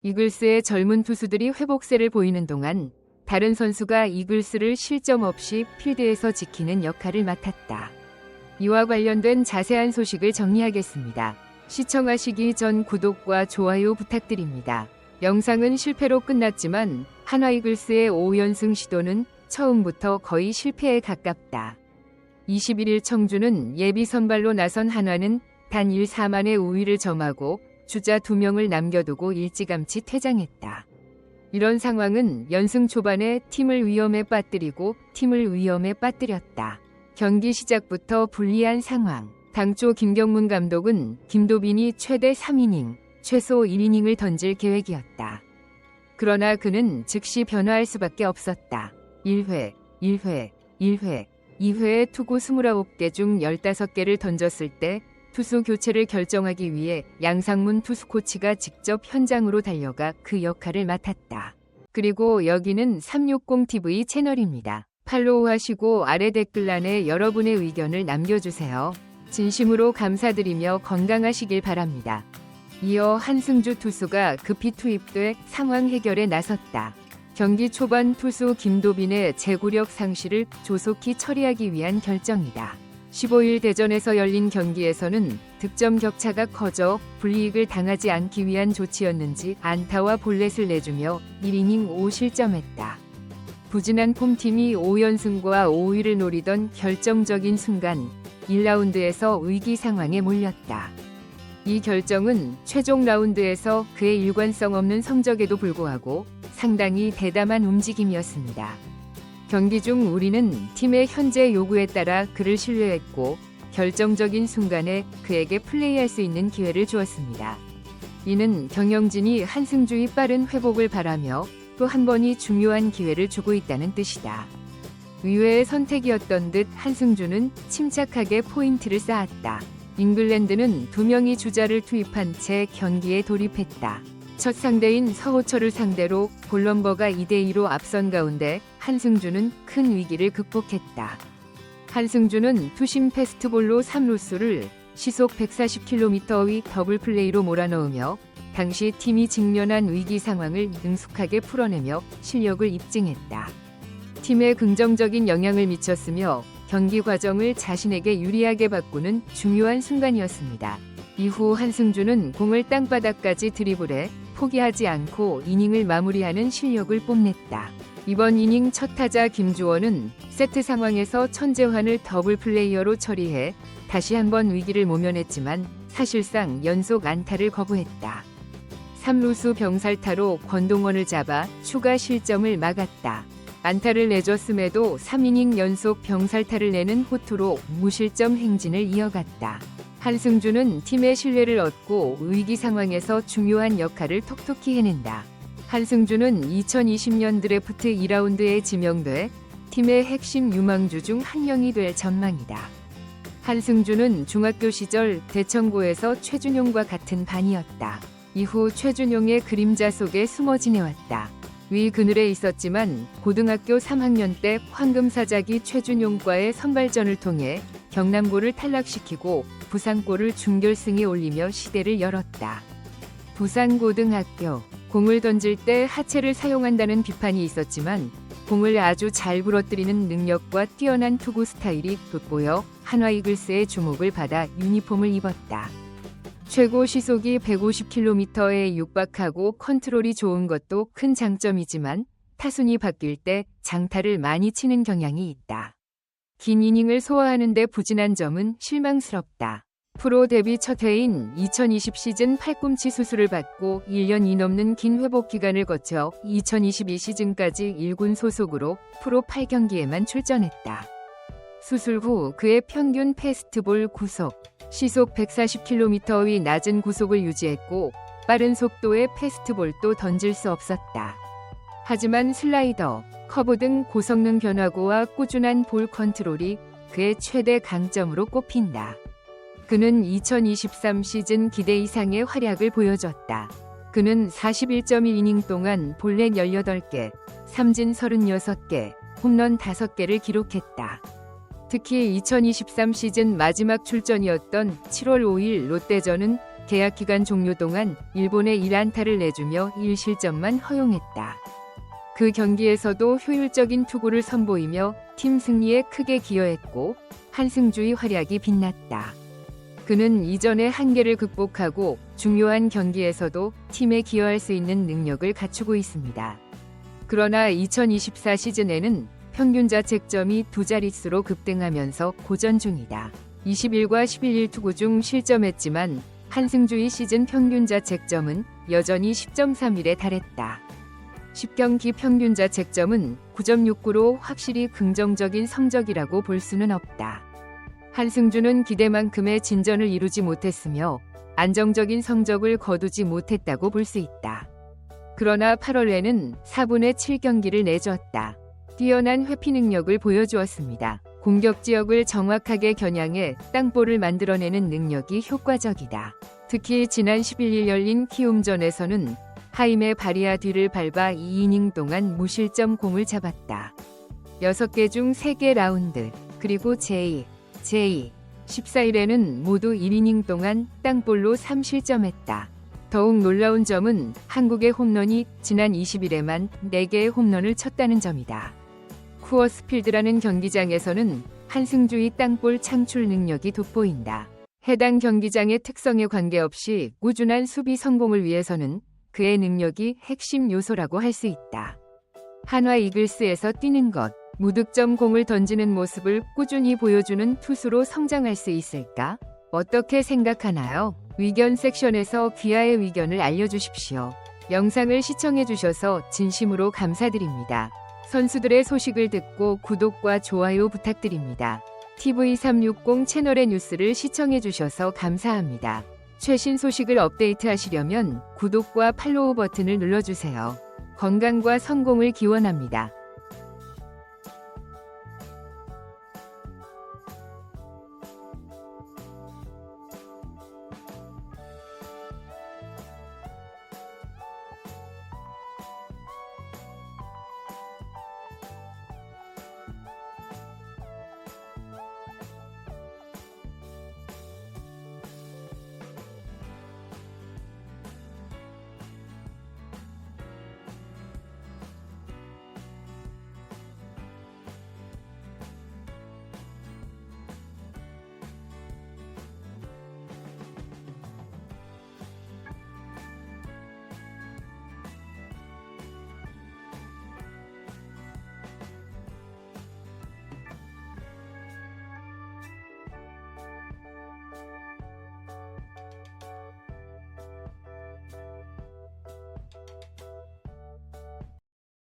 이글스의 젊은 투수들이 회복세를 보이는 동안 다른 선수가 이글스를 실점 없이 필드에서 지키는 역할을 맡았다. 이와 관련된 자세한 소식을 정리하겠습니다. 시청하시기 전 구독과 좋아요 부탁드립니다. 영상은 실패로 끝났지만 한화 이글스의 5연승 시도는 처음부터 거의 실패에 가깝다. 21일 청주는 예비 선발로 나선 한화는 단 1-4만의 우위를 점하고 주자 2명을 남겨두고 일찌감치 퇴장했다. 이런 상황은 연승 초반에 팀을 위험에 빠뜨리고 팀을 위험에 빠뜨렸다. 경기 시작부터 불리한 상황. 당초 김경문 감독은 김도빈이 최대 3이닝, 최소 1이닝을 던질 계획이었다. 그러나 그는 즉시 변화할 수밖에 없었다. 1회, 1회, 1회, 2회에 투구 29개 중 15개를 던졌을 때 투수 교체를 결정하기 위해 양상문 투수 코치가 직접 현장으로 달려가 그 역할을 맡았다. 그리고 여기는 360TV 채널입니다. 팔로우하시고 아래 댓글란에 여러분의 의견을 남겨주세요. 진심으로 감사드리며 건강하시길 바랍니다. 이어 한승주 투수가 급히 투입돼 상황 해결에 나섰다. 경기 초반 투수 김도빈의 제구력 상실을 조속히 처리하기 위한 결정이다. 15일 대전에서 열린 경기에서는 득점 격차가 커져 불이익을 당하지 않기 위한 조치였는지 안타와 볼넷을 내주며 1이닝 5실점했다. 부진한 폼팀이 5연승과 5위를 노리던 결정적인 순간 1라운드에서 위기 상황에 몰렸다. 이 결정은 최종 라운드에서 그의 일관성 없는 성적에도 불구하고 상당히 대담한 움직임이었습니다. 경기 중 우리는 팀의 현재 요구에 따라 그를 신뢰했고 결정적인 순간에 그에게 플레이할 수 있는 기회를 주었습니다. 이는 경영진이 한승주의 빠른 회복을 바라며 또 한 번이 중요한 기회를 주고 있다는 뜻이다. 의외의 선택이었던 듯 한승주는 침착하게 포인트를 쌓았다. 잉글랜드는 2명의 주자를 투입한 채 경기에 돌입했다. 첫 상대인 서호철을 상대로 볼럼버가 2대2로 앞선 가운데 한승주는 큰 위기를 극복했다. 한승주는 투심 패스트볼로 3루수를 시속 140km의 더블 플레이로 몰아넣으며 당시 팀이 직면한 위기 상황을 능숙하게 풀어내며 실력을 입증했다. 팀에 긍정적인 영향을 미쳤으며 경기 과정을 자신에게 유리하게 바꾸는 중요한 순간이었습니다. 이후 한승주는 공을 땅바닥까지 드리블해 포기하지 않고 이닝을 마무리하는 실력을 뽐냈다. 이번 이닝 첫 타자 김주원은 세트 상황에서 천재환을 더블 플레이어로 처리해 다시 한번 위기를 모면했지만 사실상 연속 안타를 거부했다. 3루수 병살타로 권동원을 잡아 추가 실점을 막았다. 안타를 내줬음에도 3이닝 연속 병살타를 내는 호투로 무실점 행진을 이어갔다. 한승주는 팀의 신뢰를 얻고 위기 상황에서 중요한 역할을 톡톡히 해낸다. 한승주는 2020년 드래프트 2라운드에 지명돼 팀의 핵심 유망주 중 한 명이 될 전망이다. 한승주는 중학교 시절 대천고에서 최준용과 같은 반이었다. 이후 최준용의 그림자 속에 숨어 지내왔다. 위 그늘에 있었지만 고등학교 3학년 때 황금사자기 최준용과의 선발전을 통해 경남고를 탈락시키고 부산고를 준결승에 올리며 시대를 열었다. 부산고등학교. 공을 던질 때 하체를 사용한다는 비판이 있었지만 공을 아주 잘 부러뜨리는 능력과 뛰어난 투구 스타일이 돋보여 한화 이글스의 주목을 받아 유니폼을 입었다. 최고 시속이 150km에 육박하고 컨트롤이 좋은 것도 큰 장점이지만 타순이 바뀔 때 장타를 많이 치는 경향이 있다. 긴 이닝을 소화하는 데 부진한 점은 실망스럽다. 프로 데뷔 첫 해인 2020 시즌 팔꿈치 수술을 받고 1년이 넘는 긴 회복 기간을 거쳐 2022 시즌까지 1군 소속으로 프로 8경기에만 출전했다. 수술 후 그의 평균 패스트볼 구속, 시속 140km의 낮은 구속을 유지했고 빠른 속도의 패스트볼도 던질 수 없었다. 하지만 슬라이더, 커브 등 고성능 변화구와 꾸준한 볼 컨트롤이 그의 최대 강점으로 꼽힌다. 그는 2023 시즌 기대 이상의 활약을 보여줬다. 그는 41.1이닝 동안 볼넷 18개, 삼진 36개, 홈런 5개를 기록했다. 특히 2023 시즌 마지막 출전이었던 7월 5일 롯데전은 계약 기간 종료 동안 일본에 1안타를 내주며 1실점만 허용했다. 그 경기에서도 효율적인 투구를 선보이며 팀 승리에 크게 기여했고 한승주의 활약이 빛났다. 그는 이전의 한계를 극복하고 중요한 경기에서도 팀에 기여할 수 있는 능력을 갖추고 있습니다. 그러나 2024 시즌에는 평균 자책점이 두 자릿수로 급등하면서 고전 중이다. 21과 11일 투구 중 실점했지만 한승주의 시즌 평균 자책점은 여전히 10.31에 달했다. 10경기 평균 자책점은 9.69로 확실히 긍정적인 성적이라고 볼 수는 없다. 한승주는 기대만큼의 진전을 이루지 못했으며 안정적인 성적을 거두지 못했다고 볼 수 있다. 그러나 8월에는 4분의 7경기를 내줬다. 뛰어난 회피 능력을 보여주었습니다. 공격 지역을 정확하게 겨냥해 땅볼을 만들어내는 능력이 효과적이다. 특히 지난 11일 열린 키움전에서는 하임의 바리아 뒤를 밟아 2이닝 동안 무실점 공을 잡았다. 6개 중 3개 라운드, 그리고 제2, 14일에는 모두 1이닝 동안 땅볼로 3실점했다. 더욱 놀라운 점은 한국의 홈런이 지난 20일에만 4개의 홈런을 쳤다는 점이다. 쿠어스필드라는 경기장에서는 한승주의 땅볼 창출 능력이 돋보인다. 해당 경기장의 특성에 관계없이 꾸준한 수비 성공을 위해서는 그의 능력이 핵심 요소라고 할 수 있다. 한화 이글스에서 뛰는 것, 무득점 공을 던지는 모습을 꾸준히 보여주는 투수로 성장할 수 있을까? 어떻게 생각하나요? 의견 섹션에서 귀하의 의견을 알려주십시오. 영상을 시청해주셔서 진심으로 감사드립니다. 선수들의 소식을 듣고 구독과 좋아요 부탁드립니다. TV360 채널의 뉴스를 시청해주셔서 감사합니다. 최신 소식을 업데이트하시려면 구독과 팔로우 버튼을 눌러주세요. 건강과 성공을 기원합니다.